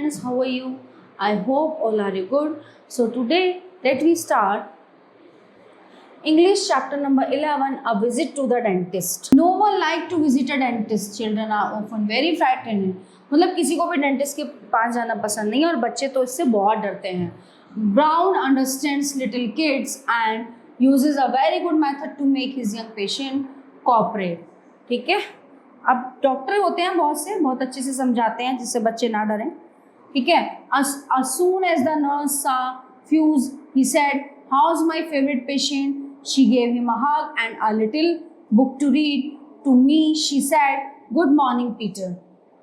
friends, how are you? I hope all are good. So today let we start English chapter number 11, a visit to the dentist. No one like to visit a dentist. Children are often very frightened. मतलब किसी को भी dentist के पास जाना पसंद नहीं है और बच्चे तो इससे बहुत डरते हैं. Brown understands little kids and uses a very good method to make his young patient cooperate. ठीक है, अब डॉक्टर होते हैं बहुत से, बहुत अच्छे से समझाते हैं जिससे बच्चे ना डरें. ठीक है. As soon as the nurse saw Fuse, he said, "How's my favorite patient?" She gave him a hug and a little book to read. To me, she said, "Good morning, Peter."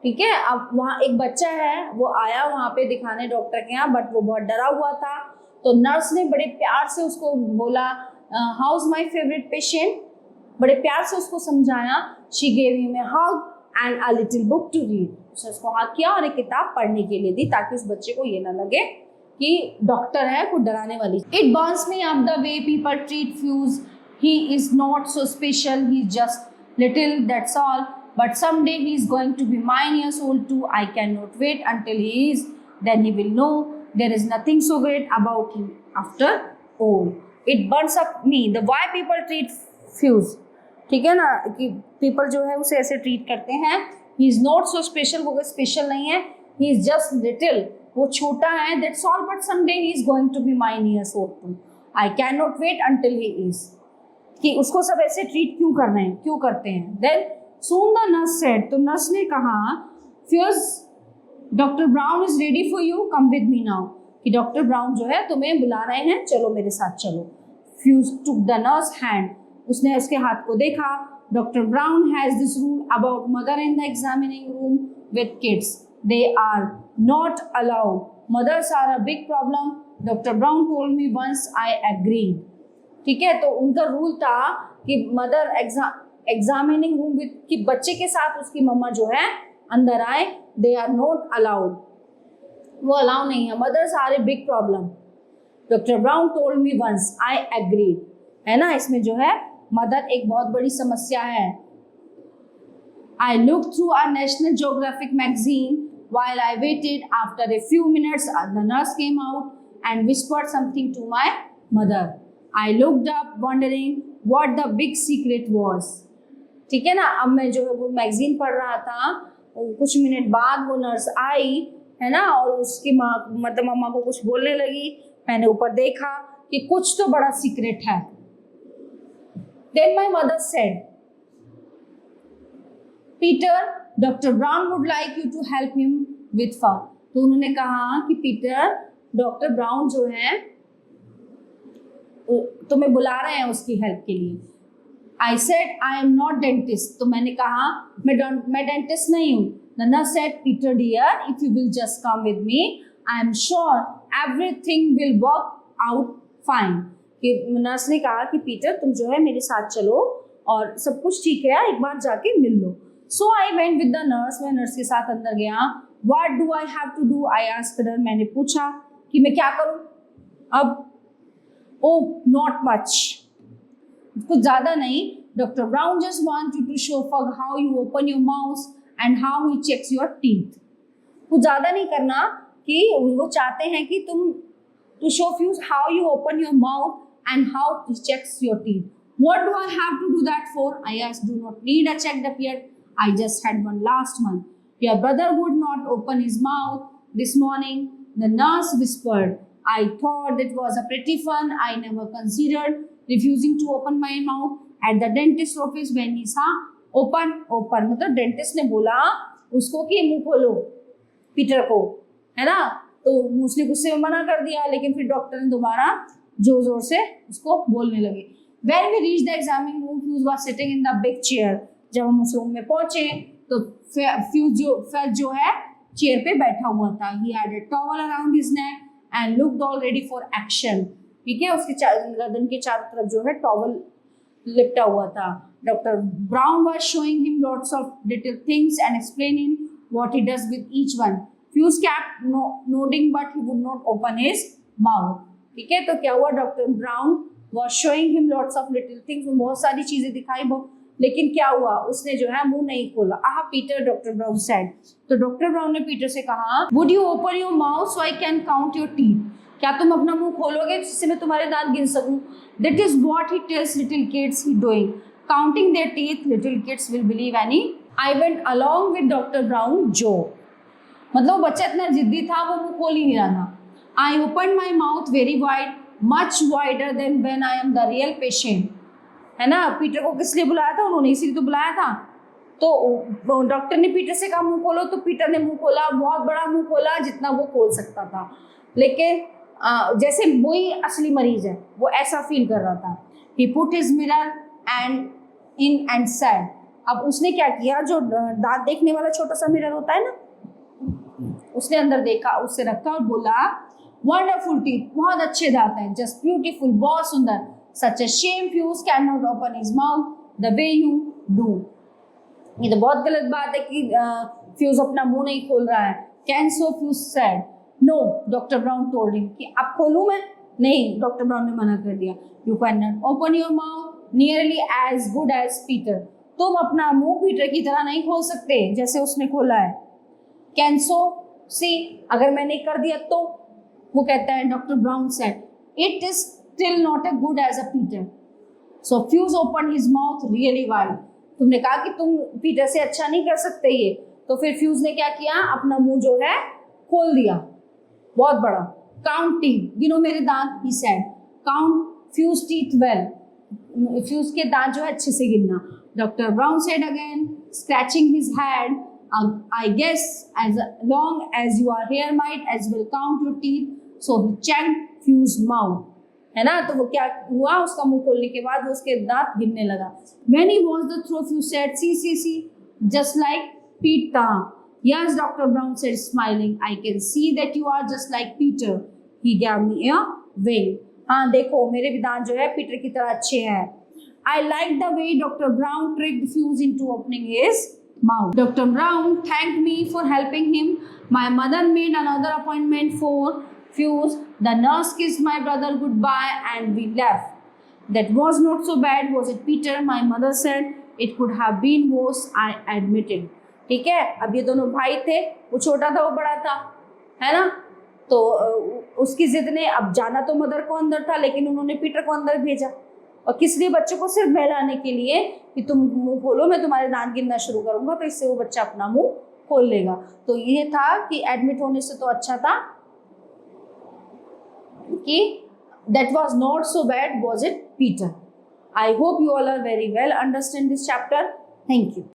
ठीक है. अब वहाँ एक बच्चा है, वो आया वहाँ पे दिखाने डॉक्टर के यहाँ, बट वो बहुत डरा हुआ था. तो नर्स ने बड़े प्यार से उसको बोला, "How's my favorite patient?" बड़े प्यार से उसको समझाया. She gave him a hug and a little book to read. उसने उसको हग किया और एक किताब पढ़ने के लिए दी ताकि उस बच्चे को ये ना लगे कि डॉक्टर है कुछ डराने वाली. It burns me up the way people treat Fuse. He is not so special. He's just little. That's all. But someday he is going to be 9 years old too. I cannot wait until he is. Then he will know there is nothing so great about him after all. It burns up me the why people treat Fuse. ठीक है ना, कि people जो है उसे ऐसे treat करते हैं. He is not so special, वो स्पेशल नहीं है. ही इज जस्ट लिटिल, वो छोटा है. That's all. But someday he is going to be 9 years old too. I can not wait until he is. कि उसको सब ऐसे ट्रीट क्यों कर रहे हैं, क्यों करते हैं. Then soon the nurse said, तो नर्स ने कहा, Fuse doctor Brown is ready for you, come with me now. कि डॉक्टर ब्राउन जो है तुम्हें बुला रहे हैं, चलो मेरे साथ चलो. Fuse took the nurse hand, उसने उसके हाथ को देखा. Doctor Brown has this rule about mother in the examining room with kids. They are not allowed. Mothers are a big problem. Doctor Brown told me once, I agreed. ठीक है. तो उनका rule था कि मदर एग्जामिनिंग रूम विद, कि बच्चे के साथ उसकी मम्मा जो है अंदर आए. दे आर नॉट अलाउड, वो अलाउ नहीं है. Mothers are a big problem. Doctor Brown told me once, I agreed. है ना, इसमें जो है मदर एक बहुत बड़ी समस्या है. I look through our National Geographic magazine while I waited. After a few minutes, the nurse came out and whispered something to my mother. I looked up, wondering what the big secret was. ठीक है ना. अब मैं जो है वो magazine पढ़ रहा था, कुछ मिनट बाद वो नर्स आई, है ना, और उसकी माँ मतलब मम्मा को कुछ बोलने लगी. मैंने ऊपर देखा कि कुछ तो बड़ा सीक्रेट है. Then my mother said, Peter, Dr. Brown would like you to help him with fur. तो उन्होंने कहा कि पीटर, डॉक्टर ब्राउन जो है तुम्हें बुला रहे हैं उसकी हेल्प के लिए. I said, I am not dentist. तो मैंने कहा मैं डेंटिस्ट नहीं हूँ. The nurse said, Peter dear, if you will just come with me, I am sure everything will work out fine. कि नर्स ने कहा कि पीटर तुम जो है मेरे साथ चलो और सब कुछ ठीक है, एक बार जाके मिल लो. So I went with the nurse. मैं नर्स के साथ अंदर गया. What do I have to do, I asked her. मैंने पूछा कि मैं क्या करूं अब. ओह नॉट मच, कुछ ज़्यादा नहीं. Doctor Brown just want you to show for how you open your mouth and how he checks your teeth. कुछ ज़्यादा नहीं करना, कि वो चाहते हैं कि तुम to show Fuse how you open your mouth and how he checks your teeth. What do I have to do that for? I asked. Do not need a checkup yet. I just had one last month. Your brother would not open his mouth this morning, the nurse whispered. I thought it was a pretty fun. I never considered refusing to open my mouth at the dentist office when he saw open. मतलब dentist ने बोला उसको कि मुंह खोलो Peter को, है ना. तो उसने गुस्से में मना कर दिया, लेकिन फिर डॉक्टर ने दोबारा जोर जोर से उसको बोलने लगे. When we reached the examining room, Fuse was sitting in the big chair. जब हम उस रूम में पहुंचे तो फ्यूज जो है चेयर पे बैठा हुआ था. He had a towel around his neck and looked all ready for action. ठीक है, उसके गर्दन के चारों तरफ जो है टॉवल लिपटा हुआ था. Doctor brown was showing him lots of little things and explaining what he does with each one. Fuse kept nodding, but he would not open his mouth. ठीक है. तो क्या हुआ, doctor brown was showing him lots of little things. बहुत सारी चीजें दिखाई, लेकिन क्या हुआ, उसने जो है मुंह नहीं खोला। आह पीटर, डॉक्टर ब्राउन सेड। तो डॉक्टर ब्राउन ने पीटर से कहा, would you open your mouth so I can count your teeth? क्या तुम अपना मुंह खोलोगे जिससे मैं तुम्हारे दांत गिन सकूं? That is what he tells little kids he doing, counting there teeth, little kids will believe any. I went along with doctor Brown जो। मतलब बच्चा इतना जिद्दी था, वो मुंह खोल ही नहीं रहा था। I open my mouth very wide, much wider than when I am the real patient. है ना, पीटर को किस लिए बुलाया था? उन्होंने इसीलिए तो बुलाया था। तो डॉक्टर ने पीटर से कहा मुंह खोलो, तो पीटर ने मुंह खोला, बहुत बड़ा मुंह खोला जितना वो खोल सकता था, लेकिन जैसे वही असली मरीज है, वो ऐसा फील कर रहा था। He put his mirror and in and said. अब उसने क्या किया, जो दांत देखने वाला छोटा सा मिरर होता है ना, उसने अंदर देखा, उससे रखा और बोला, वंडरफुल टीथ, बहुत अच्छे दांत हैं, जस्ट ब्यूटीफुल, बहुत सुंदर। Such a shame fuse can not open his mouth the way you do. ये तो बहुत गलत बात है कि फ्यूज अपना मुंह नहीं खोल रहा है। Can so Fuse said. No, doctor Brown told him, कि अब खोलूं मैं? नहीं, डॉक्टर ब्राउन ने मना कर दिया। You can not open your mouth nearly as good as Peter. तुम अपना मुंह पीटर की तरह नहीं खोल सकते जैसे उसने खोला है। कैन सो सी, अगर मैंने कर दिया तो? वो कहता है, doctor Brown said, it is still not a good as a Peter. So Fuse open his mouth really wide. तुमने कहा कि तुम पीटर से अच्छा नहीं कर सकते ये, तो फिर फ्यूज ने क्या किया, अपना मुंह जो है खोल दिया, बहुत बड़ा। काउंट टीथ, गिनो मेरे दांत, he said. Count fuse teeth well, fuse के दांत जो है अच्छे से गिनना। Doctor Brown said again, scratching his head, I guess as long as you are here might as well count your teeth. So he checked Few's mouth. है ना, तो वो क्या हुआ, उसका मुंह खोलने के बाद वो उसके दांत गिनने लगा। When he was the through, Few said, see, just like Peter. Yes, Dr. Brown said, smiling. I can see that you are just like Peter. He gave me a wink. हाँ देखो, मेरे भी दांत जो है पीटर की तरह अच्छे हैं। I like the way Dr. Brown tricked Fuse into opening his mouth. Dr. Brown thanked me for helping him. My mother made another appointment for Fuse. The nurse kissed my brother goodbye and we left. That was not so bad, was it, Peter? My mother said. It could have been worse, I admitted. ठीक है, अब ये दोनों भाई थे, वो छोटा था वो बड़ा था, है ना, तो उसकी जिद ने, अब जाना तो मदर को अंदर था, लेकिन उन्होंने पीटर को अंदर भेजा। और किस लिए? बच्चों को सिर्फ बहलाने के लिए कि तुम मुंह खोलो, मैं तुम्हारे दांत गिनना शुरू करूंगा, तो इससे वो बच्चा अपना मुंह खोल लेगा। तो ये था कि एडमिट होने से तो अच्छा था कि that was not so bad, was it, Peter? I hope you all are very well understand this chapter. Thank you.